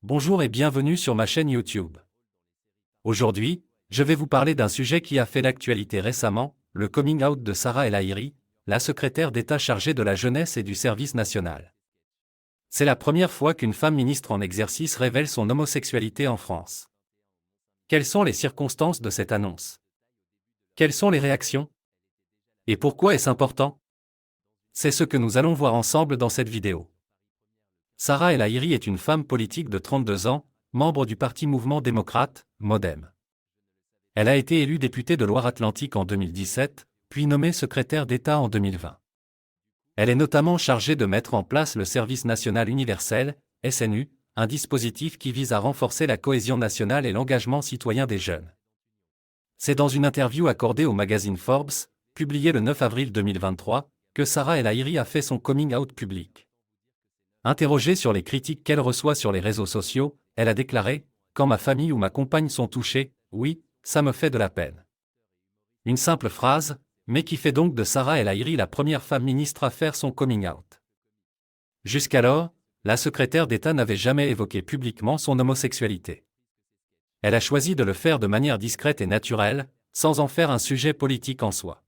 Bonjour et bienvenue sur ma chaîne YouTube. Aujourd'hui, je vais vous parler d'un sujet qui a fait l'actualité récemment, le coming out de Sarah El Haïry, la secrétaire d'État chargée de la jeunesse et du service national. C'est la première fois qu'une femme ministre en exercice révèle son homosexualité en France. Quelles sont les circonstances de cette annonce? Quelles sont les réactions? Et pourquoi est-ce important? C'est ce que nous allons voir ensemble dans cette vidéo. Sarah El Haïry est une femme politique de 32 ans, membre du parti Mouvement démocrate, MoDem. Elle a été élue députée de Loire-Atlantique en 2017, puis nommée secrétaire d'État en 2020. Elle est notamment chargée de mettre en place le Service national universel, SNU, un dispositif qui vise à renforcer la cohésion nationale et l'engagement citoyen des jeunes. C'est dans une interview accordée au magazine Forbes, publiée le 9 avril 2023, que Sarah El Haïry a fait son coming out public. Interrogée sur les critiques qu'elle reçoit sur les réseaux sociaux, elle a déclaré « Quand ma famille ou ma compagne sont touchées, oui, ça me fait de la peine. » Une simple phrase, mais qui fait donc de Sarah El Haïry la première femme ministre à faire son coming out. Jusqu'alors, la secrétaire d'État n'avait jamais évoqué publiquement son homosexualité. Elle a choisi de le faire de manière discrète et naturelle, sans en faire un sujet politique en soi.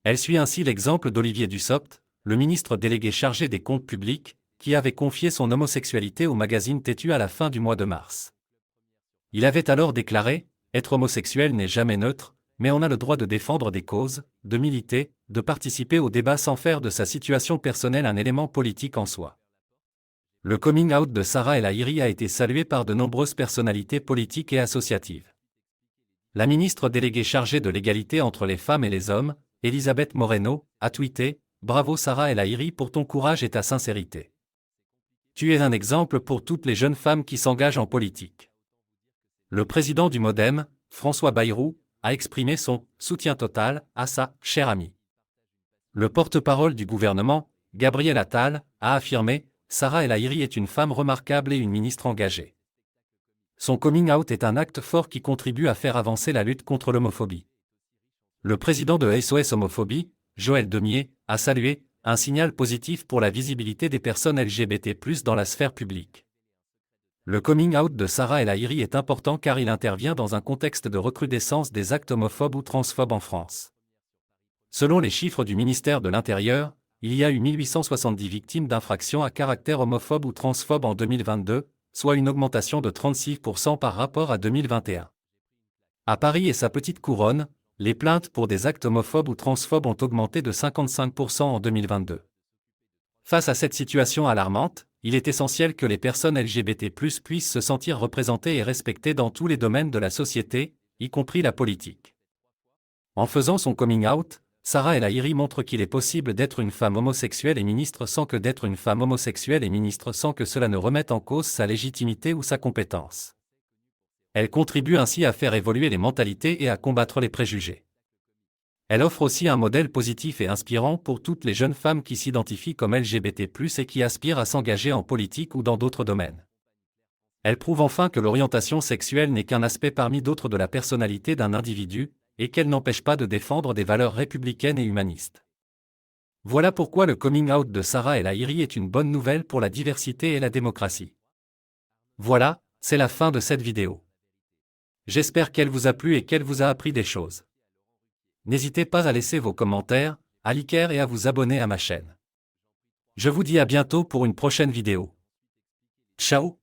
Elle suit ainsi l'exemple d'Olivier Dussopt, le ministre délégué chargé des comptes publics, qui avait confié son homosexualité au magazine Têtu à la fin du mois de mars. Il avait alors déclaré « Être homosexuel n'est jamais neutre, mais on a le droit de défendre des causes, de militer, de participer au débat sans faire de sa situation personnelle un élément politique en soi. » Le coming out de Sarah El Haïry a été salué par de nombreuses personnalités politiques et associatives. La ministre déléguée chargée de l'égalité entre les femmes et les hommes, Elisabeth Moreno, a tweeté « Bravo Sarah El Haïry pour ton courage et ta sincérité. Tu es un exemple pour toutes les jeunes femmes qui s'engagent en politique. » Le président du MoDem, François Bayrou, a exprimé son soutien total à sa chère amie. Le porte-parole du gouvernement, Gabriel Attal, a affirmé « Sarah El Haïry est une femme remarquable et une ministre engagée. » Son coming out est un acte fort qui contribue à faire avancer la lutte contre l'homophobie. Le président de SOS Homophobie, Joël Demier, a salué « un signal positif pour la visibilité des personnes LGBT+ dans la sphère publique. » Le coming out de Sarah El Haïry est important car il intervient dans un contexte de recrudescence des actes homophobes ou transphobes en France. Selon les chiffres du ministère de l'Intérieur, il y a eu 1870 victimes d'infractions à caractère homophobe ou transphobe en 2022, soit une augmentation de 36% par rapport à 2021. À Paris et sa petite couronne, les plaintes pour des actes homophobes ou transphobes ont augmenté de 55% en 2022. Face à cette situation alarmante, il est essentiel que les personnes LGBT+ puissent se sentir représentées et respectées dans tous les domaines de la société, y compris la politique. En faisant son coming out, Sarah El Haïry montre qu'il est possible d'être une femme homosexuelle et ministre sans que d'être une femme homosexuelle et ministre sans que cela ne remette en cause sa légitimité ou sa compétence. Elle contribue ainsi à faire évoluer les mentalités et à combattre les préjugés. Elle offre aussi un modèle positif et inspirant pour toutes les jeunes femmes qui s'identifient comme LGBT+, et qui aspirent à s'engager en politique ou dans d'autres domaines. Elle prouve enfin que l'orientation sexuelle n'est qu'un aspect parmi d'autres de la personnalité d'un individu, et qu'elle n'empêche pas de défendre des valeurs républicaines et humanistes. Voilà pourquoi le coming out de Sarah El Haïry est une bonne nouvelle pour la diversité et la démocratie. Voilà, c'est la fin de cette vidéo. J'espère qu'elle vous a plu et qu'elle vous a appris des choses. N'hésitez pas à laisser vos commentaires, à liker et à vous abonner à ma chaîne. Je vous dis à bientôt pour une prochaine vidéo. Ciao!